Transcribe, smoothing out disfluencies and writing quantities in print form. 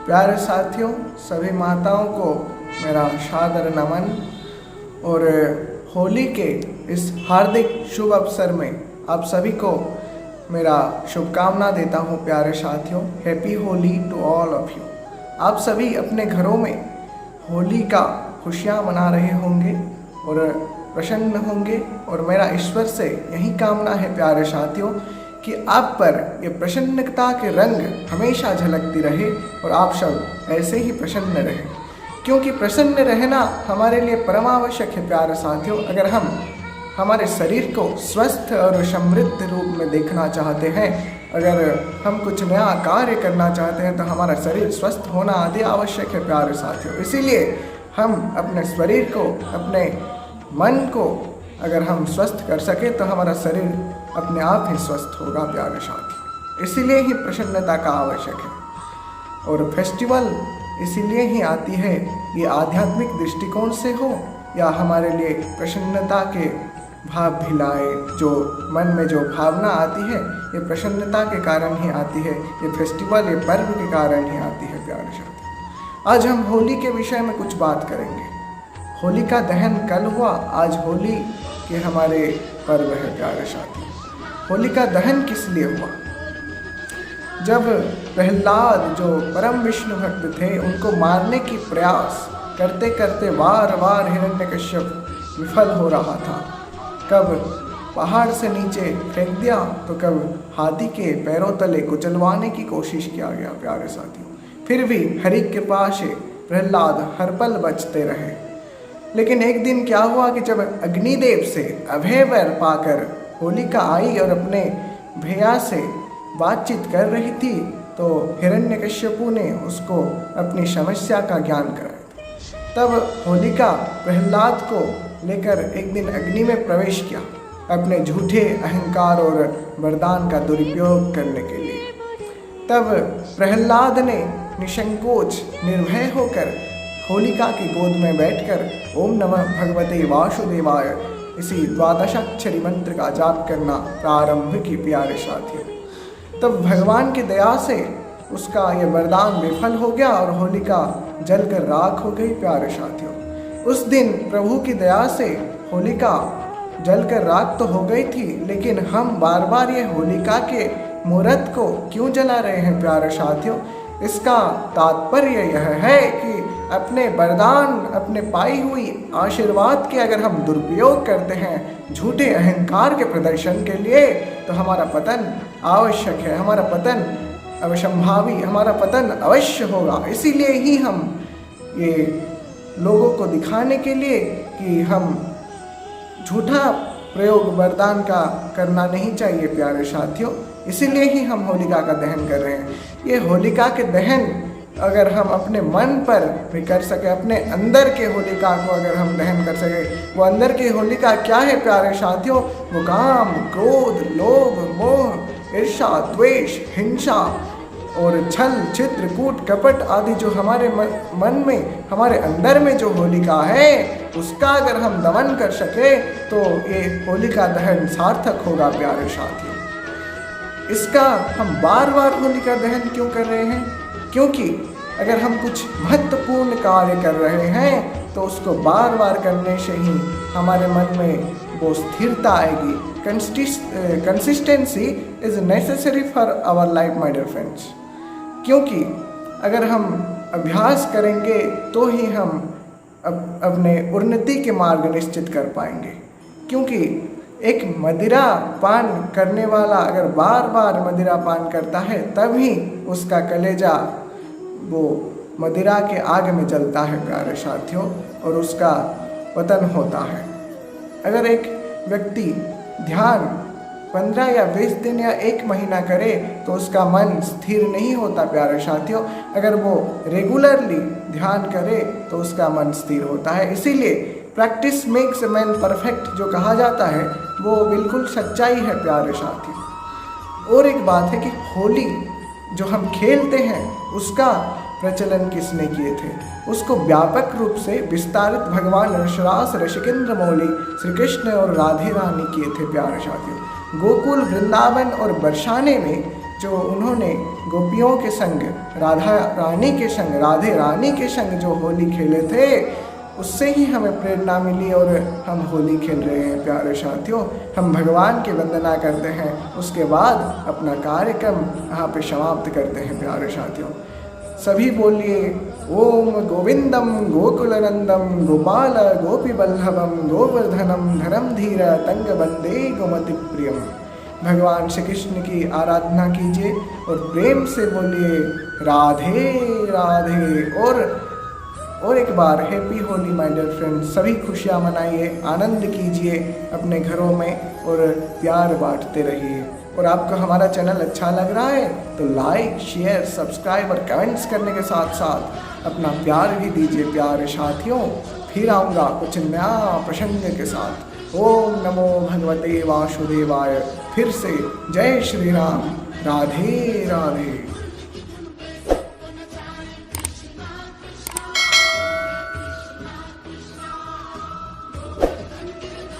प्यारे साथियों, सभी माताओं को मेरा सादर नमन। और होली के इस हार्दिक शुभ अवसर में आप सभी को मेरा शुभकामना देता हूँ। प्यारे साथियों, happy Holi to all of you. आप सभी अपने घरों में होली का खुशियाँ मना रहे होंगे और प्रसन्न होंगे, और मेरा ईश्वर से यही कामना है प्यारे साथियों कि आप पर ये प्रसन्नता के रंग हमेशा झलकती रहे और आप सब ऐसे ही प्रसन्न रहें, क्योंकि प्रसन्न रहना हमारे लिए परम आवश्यक है। प्यारे साथियों, अगर हम हमारे शरीर को स्वस्थ और समृद्ध रूप में देखना चाहते हैं, अगर हम कुछ नया कार्य करना चाहते हैं, तो हमारा शरीर स्वस्थ होना आदि आवश्यक है। प्यारे साथियों, इसीलिए हम अपने शरीर को, अपने मन को अगर हम स्वस्थ कर सके तो हमारा शरीर अपने आप ही स्वस्थ होगा। प्यारे साथियों, इसीलिए ही प्रसन्नता का आवश्यक है। और फेस्टिवल इसीलिए ही आती है, ये आध्यात्मिक दृष्टिकोण से हो या हमारे लिए प्रसन्नता के भाव भी लाए। जो मन में जो भावना आती है, ये प्रसन्नता के कारण ही आती है। ये फेस्टिवल, ये पर्व के कारण ही आती है। प्यारे साथियों, आज हम होली के विषय में कुछ बात करेंगे। होली का दहन कल हुआ, आज होली के हमारे पर्व है। प्यारे साथियों, होली का दहन किस लिए हुआ? जब प्रहलाद, जो परम विष्णु भक्त थे, उनको मारने की प्रयास करते करते बार बार हिरण्यकश्यप विफल हो रहा था। कब पहाड़ से नीचे फेंक दिया तो कब हाथी के पैरों तले कुचलवाने की कोशिश किया गया। प्यारे साथियों, फिर भी हरि के पास से प्रहलाद हर पल बचते रहे। लेकिन एक दिन क्या हुआ कि जब अग्निदेव से अभय वर पाकर होलिका आई और अपने भैया से बातचीत कर रही थी, तो हिरण्यकश्यपु ने उसको अपनी समस्या का ज्ञान कराया। तब होलिका प्रहलाद को लेकर एक दिन अग्नि में प्रवेश किया, अपने झूठे अहंकार और वरदान का दुरुपयोग करने के लिए। तब प्रहलाद ने निसंकोच निर्भय होकर होलिका की गोद में बैठकर ओम नमः भगवते वासुदेवाय इसी द्वादशाक्षरी मंत्र का जाप करना प्रारंभ की। प्यारे साथियों, तब भगवान की दया से उसका ये वरदान विफल हो गया और होलिका जलकर राख हो गई। प्यारे साथियों, उस दिन प्रभु की दया से होलिका जलकर राख तो हो गई थी, लेकिन हम बार बार ये होलिका के मूर्त को क्यों जला रहे हैं? प्यारे साथियों, इसका तात्पर्य यह है कि अपने वरदान, अपने पाई हुई आशीर्वाद के अगर हम दुरुपयोग करते हैं झूठे अहंकार के प्रदर्शन के लिए, तो हमारा पतन आवश्यक है। हमारा पतन अवश्यंभावी, हमारा पतन अवश्य होगा। इसीलिए ही हम ये लोगों को दिखाने के लिए कि हम झूठा प्रयोग वरदान का करना नहीं चाहिए। प्यारे साथियों, इसीलिए ही हम होलिका का दहन कर रहे हैं। ये होलिका के दहन अगर हम अपने मन पर भी कर सके, अपने अंदर के होलिका को अगर हम दहन कर सके, वो अंदर की होलिका क्या है प्यारे साथियों? वो काम, क्रोध, लोभ, मोह, ईर्ष्या, द्वेष, हिंसा और छल, छिद्र, कूट, कपट आदि जो हमारे मन में, हमारे अंदर में जो होलिका है, उसका अगर हम दमन कर सके तो ये होलिका दहन सार्थक होगा। प्यारे साथियों, इसका हम बार बार होलिका दहन क्यों कर रहे हैं? क्योंकि अगर हम कुछ महत्वपूर्ण कार्य कर रहे हैं तो उसको बार बार करने से ही हमारे मन में वो स्थिरता आएगी। Consistency is necessary for our life my dear friends. क्योंकि अगर हम अभ्यास करेंगे तो ही हम अपने उन्नति के मार्ग निश्चित कर पाएंगे। क्योंकि एक मदिरा पान करने वाला अगर बार बार मदिरा पान करता है, तभी उसका कलेजा वो मदिरा के आग में जलता है। प्यारे साथियों, और उसका पतन होता है। अगर एक व्यक्ति ध्यान 15 या 20 दिन या 1 महीना करे तो उसका मन स्थिर नहीं होता। प्यारे साथियों, अगर वो रेगुलरली ध्यान करे तो उसका मन स्थिर होता है। इसीलिए practice makes a man perfect जो कहा जाता है, वो बिल्कुल सच्चाई है। प्यारे साथियों, और एक बात है कि होली जो हम खेलते हैं उसका प्रचलन किसने किए थे? उसको व्यापक रूप से विस्तारित भगवान रसरास रसिकेंद्र मौली श्री कृष्ण और राधे रानी किए थे। प्यारे साथियों, गोकुल, वृंदावन और बरसाने में जो उन्होंने गोपियों के संग, राधा रानी के संग, राधे रानी के संग जो होली खेले थे, उससे ही हमें प्रेरणा मिली और हम होली खेल रहे हैं प्यारे साथियों। हम भगवान की वंदना करते हैं, उसके बाद अपना कार्यक्रम यहाँ पे समाप्त करते हैं प्यारे साथियों। सभी बोलिए ओम गोविंदम गोकुलनंदम गोपाल गोपी बल्लभम गोवर्धनम धनमधीर तंग बंदे गोमति प्रियम। भगवान श्री कृष्ण की आराधना कीजिए और प्रेम से बोलिए राधे राधे। और एक बार happy Holi my dear friends. सभी खुशियाँ मनाइए, आनंद कीजिए अपने घरों में और प्यार बांटते रहिए। और आपको हमारा चैनल अच्छा लग रहा है तो लाइक शेयर सब्सक्राइब और कमेंट्स करने के साथ साथ अपना प्यार भी दीजिए प्यारे साथियों। फिर आऊँगा कुछ नया प्रसंग के साथ। ओम नमो भगवते वासुदेवाय। फिर से जय श्री राम, राधे राधे।